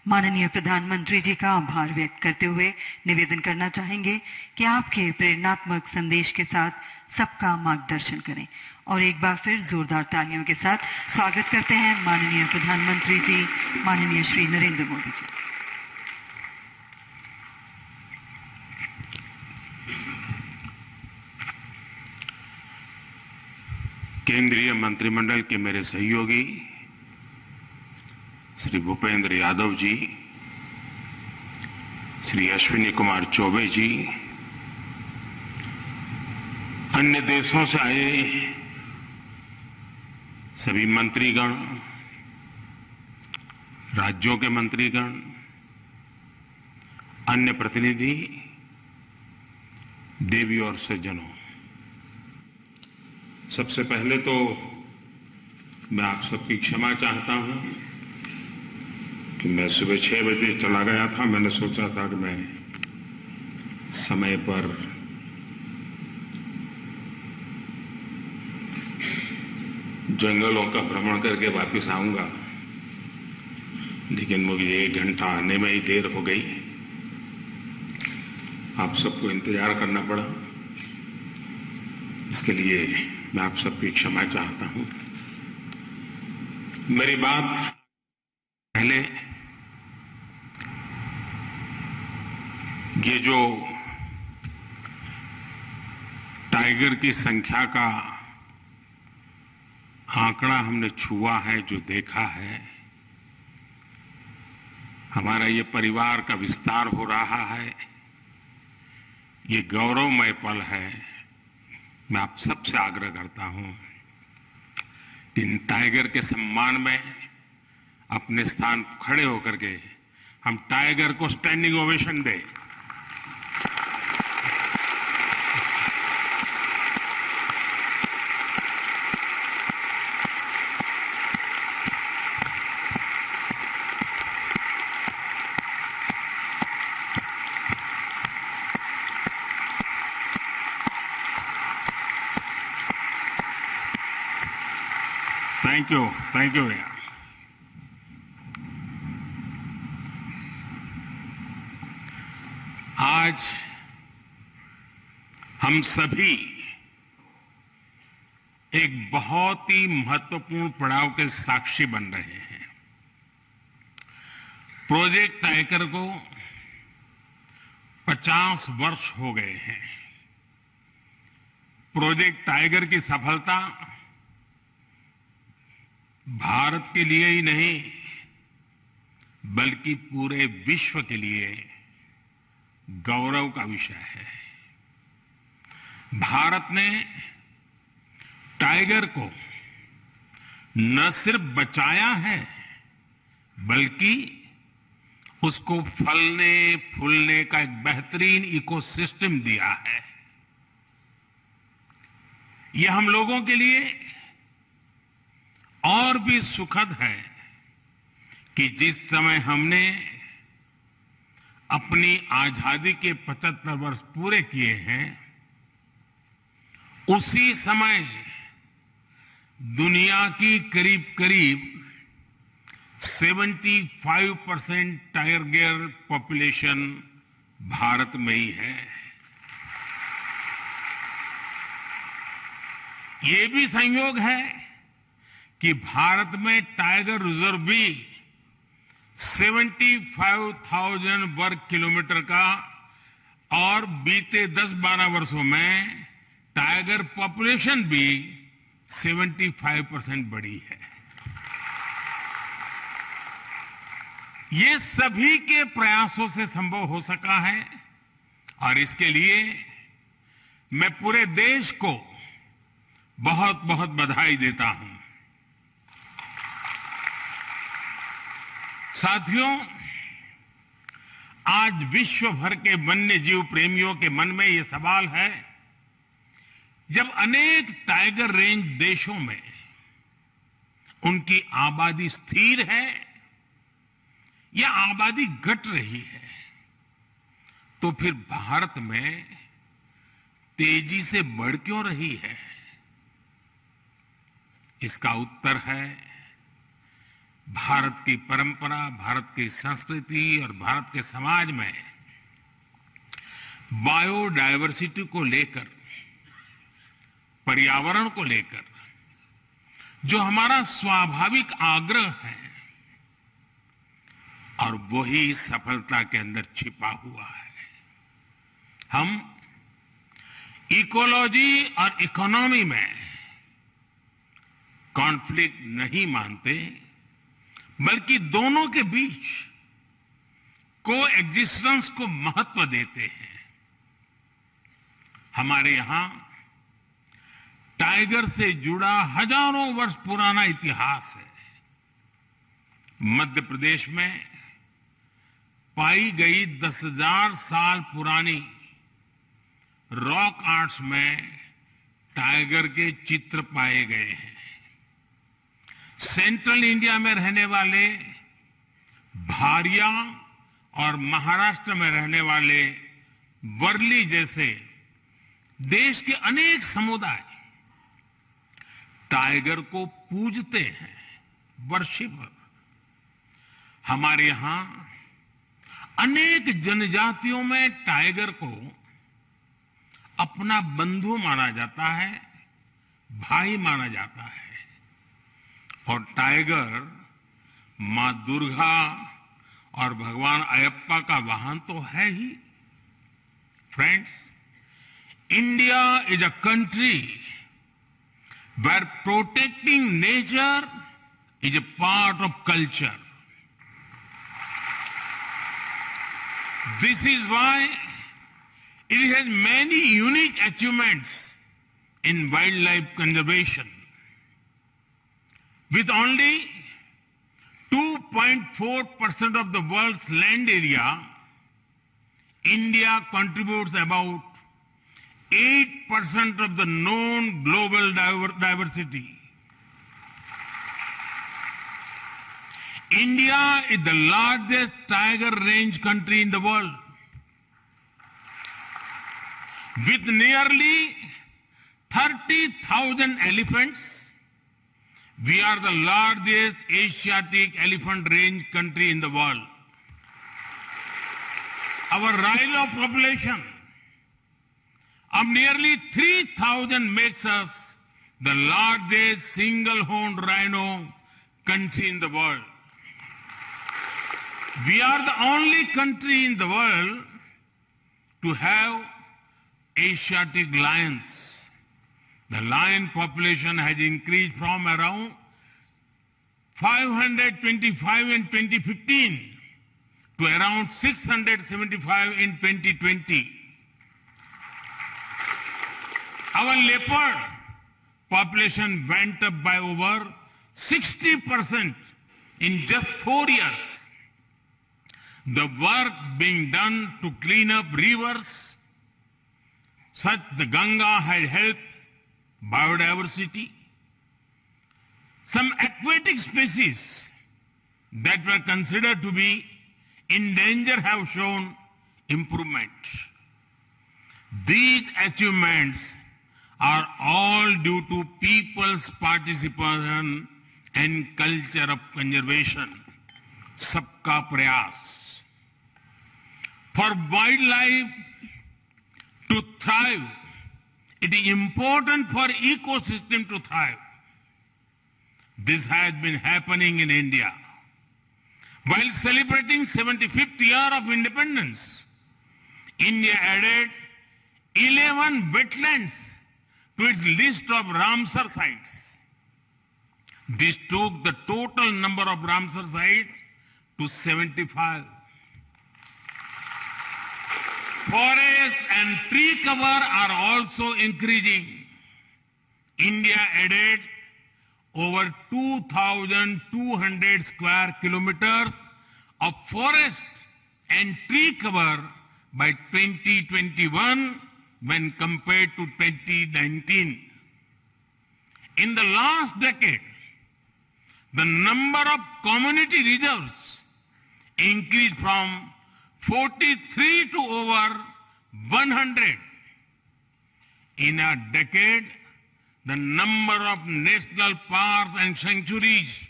माननीय प्रधानमंत्री जी का आभार व्यक्त करते हुए निवेदन करना चाहेंगे कि आपके प्रेरणात्मक संदेश के साथ सबका मार्गदर्शन करें और एक बार फिर जोरदार तालियों के साथ स्वागत करते हैं माननीय प्रधानमंत्री जी, माननीय श्री नरेंद्र मोदी जी। केंद्रीय मंत्रिमंडल के मेरे सहयोगी श्री भूपेंद्र यादव जी, श्री अश्विनी कुमार चौबे जी, अन्य देशों से आए सभी मंत्रीगण, राज्यों के मंत्रीगण, अन्य प्रतिनिधि, देवी और सज्जनों, सबसे पहले तो मैं आप सबकी क्षमा चाहता हूं कि मैं सुबह 6 बजे चला गया था। मैंने सोचा था कि मैं समय पर जंगलों का भ्रमण करके वापस आऊंगा, लेकिन मुझे 1 घंटा आने में ही देर हो गई। आप सबको इंतजार करना पड़ा, इसके लिए मैं आप सबकी क्षमा चाहता हूं। मेरी बात पहले ये जो टाइगर की संख्या का आंकड़ा हमने छुआ है, जो देखा है, हमारा ये परिवार का विस्तार हो रहा है, ये गौरवमय पल है। मैं आप सबसे आग्रह करता हूं कि इन टाइगर के सम्मान में अपने स्थान खड़े होकर के हम टाइगर को स्टैंडिंग ओवेशन दें। थैंक यू भैया। आज हम सभी एक बहुत ही महत्वपूर्ण पड़ाव के साक्षी बन रहे हैं। प्रोजेक्ट टाइगर को 50 वर्ष हो गए हैं। प्रोजेक्ट टाइगर की सफलता भारत के लिए ही नहीं, बल्कि पूरे विश्व के लिए गौरव का विषय है। भारत ने टाइगर को न सिर्फ बचाया है, बल्कि उसको फलने फूलने का एक बेहतरीन इकोसिस्टम दिया है। यह हम लोगों के लिए और भी सुखद है कि जिस समय हमने अपनी आजादी के 75 वर्ष पूरे किए हैं, उसी समय दुनिया की करीब करीब 75% टाइगर पॉपुलेशन भारत में ही है। ये भी संयोग है कि भारत में टाइगर रिजर्व भी 75,000 वर्ग किलोमीटर का, और बीते 10-12 वर्षों में टाइगर पॉपुलेशन भी 75% बढ़ी है। ये सभी के प्रयासों से संभव हो सका है, और इसके लिए मैं पूरे देश को बहुत बहुत बधाई देता हूं। साथियों, आज विश्व भर के वन्य जीव प्रेमियों के मन में यह सवाल है, जब अनेक टाइगर रेंज देशों में उनकी आबादी स्थिर है या आबादी घट रही है, तो फिर भारत में तेजी से बढ़ क्यों रही है? इसका उत्तर है भारत की परंपरा, भारत की संस्कृति और भारत के समाज में बायोडायवर्सिटी को लेकर, पर्यावरण को लेकर जो हमारा स्वाभाविक आग्रह है, और वही सफलता के अंदर छिपा हुआ है। हम इकोलॉजी और इकोनॉमी में कॉन्फ्लिक्ट नहीं मानते, बल्कि दोनों के बीच को एग्जिस्टेंस को महत्व देते हैं। हमारे यहां टाइगर से जुड़ा हजारों वर्ष पुराना इतिहास है। मध्य प्रदेश में पाई गई 10,000 साल पुरानी रॉक आर्ट्स में टाइगर के चित्र पाए गए हैं। सेंट्रल इंडिया में रहने वाले भारिया और महाराष्ट्र में रहने वाले वर्ली जैसे देश के अनेक समुदाय टाइगर को पूजते हैं, वर्शिप। हमारे यहां अनेक जनजातियों में टाइगर को अपना बंधु माना जाता है, भाई माना जाता है। और टाइगर मां दुर्गा और भगवान अयप्पा का वाहन तो है ही। Friends, India is a country where protecting nature is a part of culture. This is why it has many unique achievements in wildlife conservation. With only 2.4% of the world's land area, India contributes about 8% of the known global diversity. India is the largest tiger range country in the world. With nearly 30,000 elephants, we are the largest Asiatic elephant range country in the world. Our rhino population of nearly 3,000 makes us the largest single-horned rhino country in the world. We are the only country in the world to have Asiatic lions. The lion population has increased from around 525 in 2015 to around 675 in 2020. Our leopard population went up by over 60% in just 4 years. The work being done to clean up rivers such the Ganga has helped biodiversity. Some aquatic species that were considered to be in danger have shown improvement. These achievements are all due to people's participation and culture of conservation. Sabka prayas. For wildlife to thrive, it is important for ecosystem to thrive. This has been happening in India. While celebrating 75th year of independence, India added 11 wetlands to its list of Ramsar sites. This took the total number of Ramsar sites to 75. Forest and tree cover are also increasing. India added over 2,200 square kilometers of forest and tree cover by 2021 when compared to 2019. In the last decade, the number of community reserves increased from 43 to over 100. In a decade, the number of national parks and sanctuaries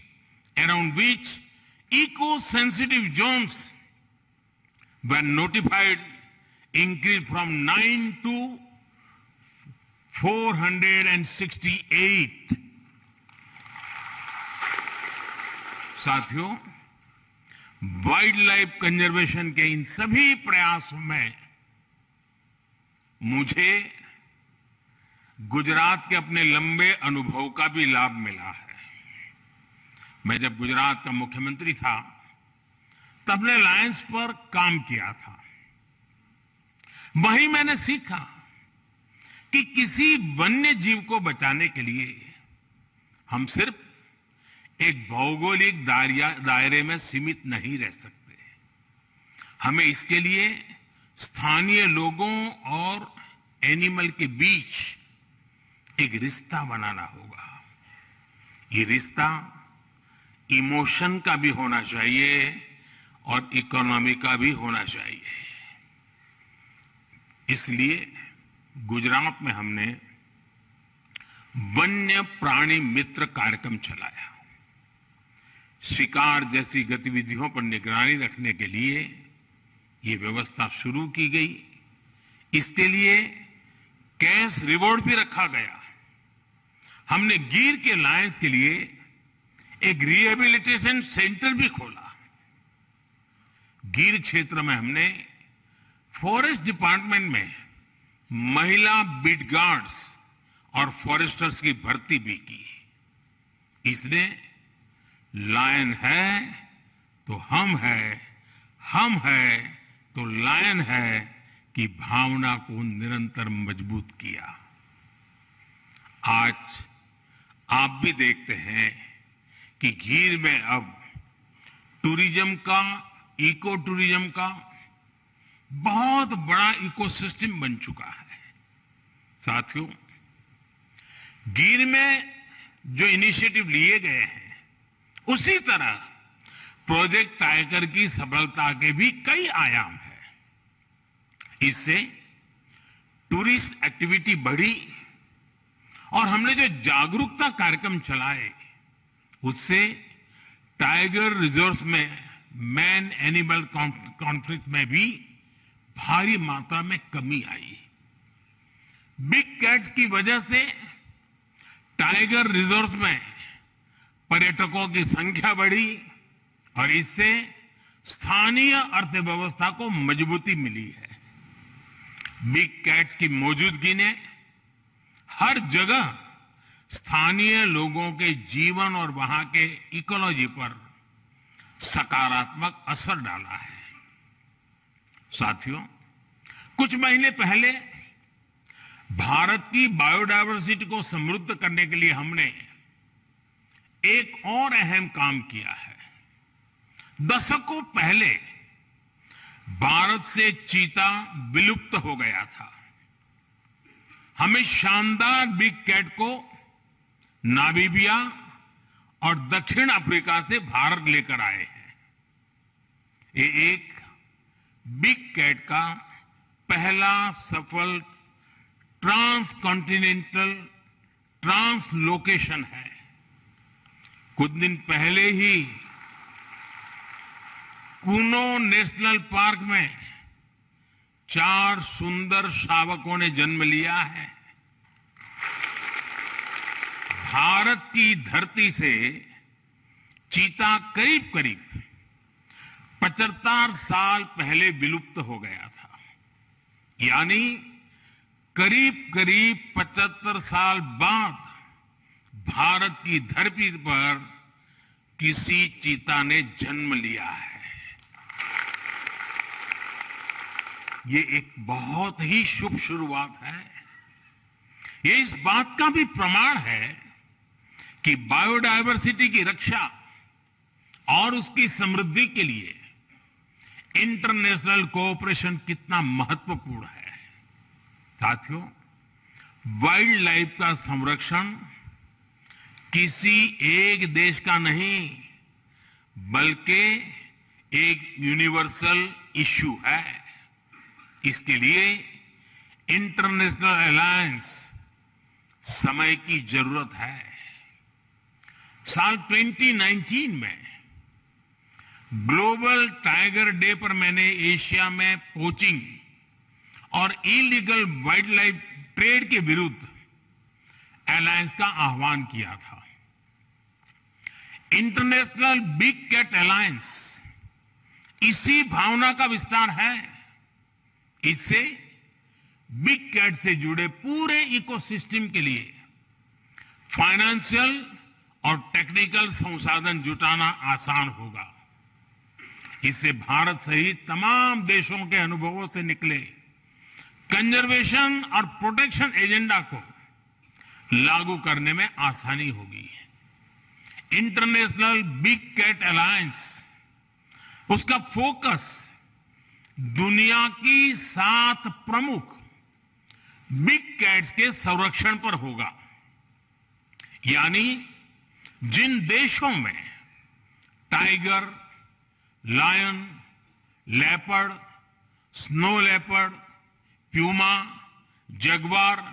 around which eco-sensitive zones were notified increased from 9 to 468. साथियों, wild life conservation के इन सभी प्रयासों में मुझे गुजरात के अपने लंबे अनुभव का भी लाभ मिला है। मैं जब गुजरात का मुख्यमंत्री था तब ने लायंस पर काम किया था। वहीं मैंने सीखा कि किसी वन्य जीव को बचाने के लिए हम सिर्फ एक भौगोलिक दायरे में सीमित नहीं रह सकते। हमें इसके लिए स्थानीय लोगों और एनिमल के बीच एक रिश्ता बनाना होगा। ये रिश्ता इमोशन का भी होना चाहिए और इकोनॉमी का भी होना चाहिए। इसलिए गुजरात में हमने वन्य प्राणी मित्र कार्यक्रम चलाया। शिकार जैसी गतिविधियों पर निगरानी रखने के लिए ये व्यवस्था शुरू की गई। इसके लिए कैश रिवॉर्ड भी रखा गया। हमने गिर के लायंस के लिए एक रिहेबिलिटेशन सेंटर भी खोला। गिर क्षेत्र में हमने फॉरेस्ट डिपार्टमेंट में महिला बीट गार्ड्स और फॉरेस्टर्स की भर्ती भी की। इसने लायन है तो हम है तो लायन है की भावना को निरंतर मजबूत किया। आज आप भी देखते हैं कि गिर में अब टूरिज्म का, इको टूरिज्म का बहुत बड़ा इकोसिस्टम बन चुका है। साथियों, गिर में जो इनिशिएटिव लिए गए हैं उसी तरह प्रोजेक्ट टाइगर की सफलता के भी कई आयाम हैं। इससे टूरिस्ट एक्टिविटी बढ़ी और हमने जो जागरूकता कार्यक्रम चलाए उससे टाइगर रिजर्व में मैन एनिमल कॉन्फ्लिक्ट में भी भारी मात्रा में कमी आई। बिग कैट्स की वजह से टाइगर रिजर्व में पर्यटकों की संख्या बढ़ी और इससे स्थानीय अर्थव्यवस्था को मजबूती मिली है। बिग कैट्स की मौजूदगी ने हर जगह स्थानीय लोगों के जीवन और वहां के इकोलॉजी पर सकारात्मक असर डाला है। साथियों, कुछ महीने पहले भारत की बायोडायवर्सिटी को समृद्ध करने के लिए हमने एक और अहम काम किया है। दशकों पहले भारत से चीता विलुप्त हो गया था। हमें शानदार बिग कैट को नामीबिया और दक्षिण अफ्रीका से भारत लेकर आए हैं। ये एक बिग कैट का पहला सफल ट्रांसकॉन्टिनेंटल ट्रांसलोकेशन है। कुछ दिन पहले ही कूनो नेशनल पार्क में 4 सुंदर शावकों ने जन्म लिया है। भारत की धरती से चीता करीब 75 साल पहले विलुप्त हो गया था। यानी करीब 75 साल बाद भारत की धरती पर किसी चीता ने जन्म लिया है। ये एक बहुत ही शुभ शुरुआत है। ये इस बात का भी प्रमाण है कि बायोडायवर्सिटी की रक्षा और उसकी समृद्धि के लिए इंटरनेशनल कोऑपरेशन कितना महत्वपूर्ण है। साथियों, वाइल्ड लाइफ का संरक्षण किसी एक देश का नहीं बल्कि एक यूनिवर्सल इश्यू है। इसके लिए इंटरनेशनल अलायंस समय की जरूरत है। साल 2019 में ग्लोबल टाइगर डे पर मैंने एशिया में पोचिंग और इलीगल वाइल्ड लाइफ ट्रेड के विरुद्ध अलायंस का आह्वान किया था। इंटरनेशनल बिग कैट अलायंस इसी भावना का विस्तार है। इससे बिग कैट से जुड़े पूरे इकोसिस्टम के लिए फाइनेंशियल और टेक्निकल संसाधन जुटाना आसान होगा। इससे भारत सहित तमाम देशों के अनुभवों से निकले कंजर्वेशन और प्रोटेक्शन एजेंडा को लागू करने में आसानी होगी। इंटरनेशनल बिग कैट अलायंस, उसका फोकस दुनिया की 7 प्रमुख बिग कैट्स के संरक्षण पर होगा। यानी जिन देशों में tiger, lion, leopard, snow leopard, puma, jaguar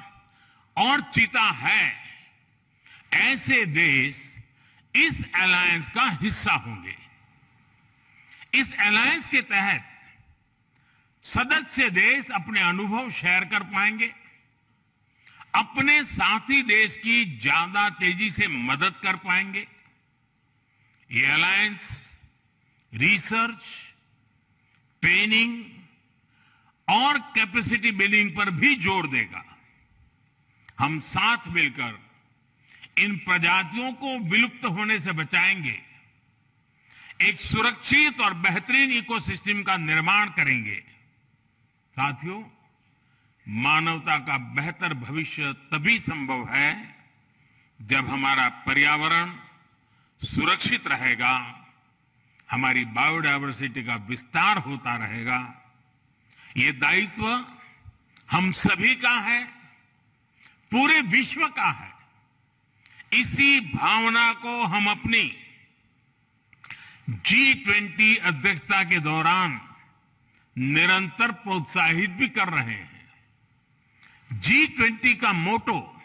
और चीता है, ऐसे देश इस अलायंस का हिस्सा होंगे। इस अलायंस के तहत सदस्य देश अपने अनुभव शेयर कर पाएंगे, अपने साथी देश की ज्यादा तेजी से मदद कर पाएंगे। ये अलायंस रिसर्च, ट्रेनिंग और कैपेसिटी बिल्डिंग पर भी जोर देगा। हम साथ मिलकर इन प्रजातियों को विलुप्त होने से बचाएंगे, एक सुरक्षित और बेहतरीन इकोसिस्टम का निर्माण करेंगे। साथियों, मानवता का बेहतर भविष्य तभी संभव है जब हमारा पर्यावरण सुरक्षित रहेगा, हमारी बायोडायवर्सिटी का विस्तार होता रहेगा। ये दायित्व हम सभी का है, पूरे विश्व का है। इसी भावना को हम अपनी G20 अध्यक्षता के दौरान निरंतर प्रोत्साहित भी कर रहे हैं। G20 का motto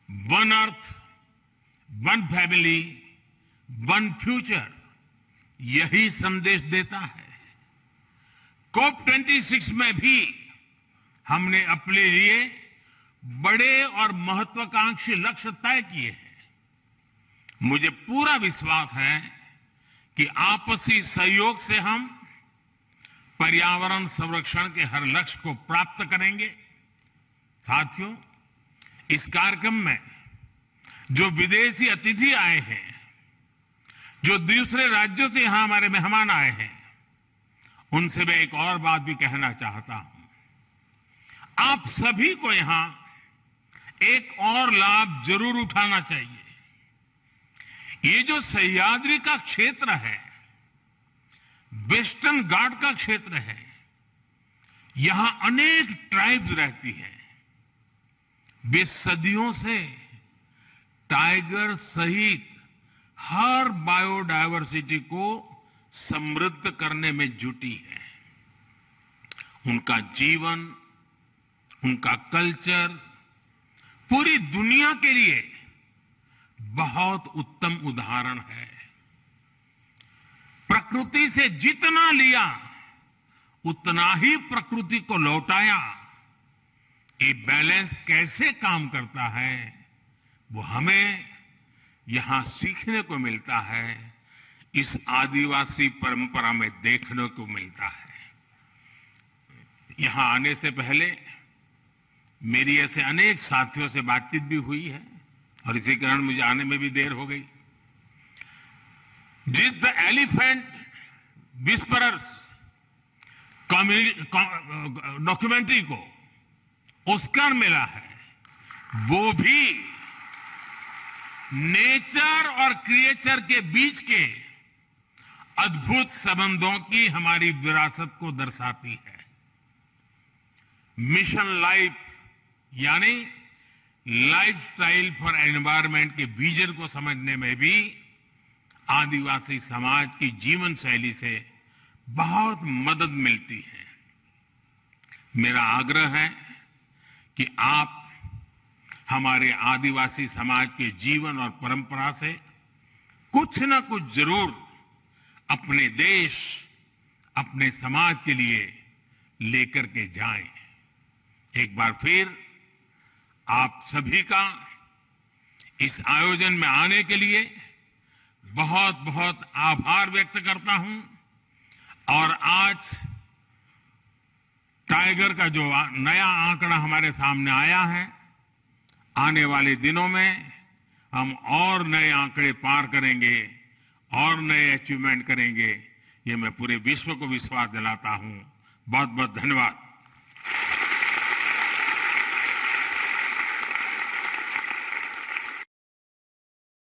one earth, one family, one future यही संदेश देता है। COP26 में भी हमने अपने लिए बड़े और महत्वाकांक्षी लक्ष्य तय किए हैं। मुझे पूरा विश्वास है कि आपसी सहयोग से हम पर्यावरण संरक्षण के हर लक्ष्य को प्राप्त करेंगे। साथियों, इस कार्यक्रम में जो विदेशी अतिथि आए हैं, जो दूसरे राज्यों से यहां हमारे मेहमान आए हैं, उनसे मैं एक और बात भी कहना चाहता हूं। आप सभी को यहां एक और लाभ जरूर उठाना चाहिए। ये जो सह्याद्री का क्षेत्र है, वेस्टर्न घाट का क्षेत्र है, यहां अनेक ट्राइब्स रहती हैं। वे सदियों से टाइगर सहित हर बायोडायवर्सिटी को समृद्ध करने में जुटी है। उनका जीवन, उनका कल्चर पूरी दुनिया के लिए बहुत उत्तम उदाहरण है। प्रकृति से जितना लिया उतना ही प्रकृति को लौटाया। ये बैलेंस कैसे काम करता है, वो हमें यहां सीखने को मिलता है, इस आदिवासी परंपरा में देखने को मिलता है। यहां आने से पहले मेरी ऐसे अनेक साथियों से बातचीत भी हुई है और इसी कारण मुझे आने में भी देर हो गई। जिस द एलिफेंट विस्परर्स डॉक्यूमेंट्री को ऑस्कर मिला है, वो भी नेचर और क्रिएचर के बीच के अद्भुत संबंधों की हमारी विरासत को दर्शाती है। मिशन लाइफ यानी लाइफस्टाइल फॉर एनवायरनमेंट के विजन को समझने में भी आदिवासी समाज की जीवन शैली से बहुत मदद मिलती है। मेरा आग्रह है कि आप हमारे आदिवासी समाज के जीवन और परंपरा से कुछ ना कुछ जरूर अपने देश, अपने समाज के लिए लेकर के जाएं। एक बार फिर आप सभी का इस आयोजन में आने के लिए बहुत बहुत आभार व्यक्त करता हूं। और आज टाइगर का जो नया आंकड़ा हमारे सामने आया है, आने वाले दिनों में हम और नए आंकड़े पार करेंगे और नए अचीवमेंट करेंगे, ये मैं पूरे विश्व को विश्वास दिलाता हूं। बहुत बहुत धन्यवाद।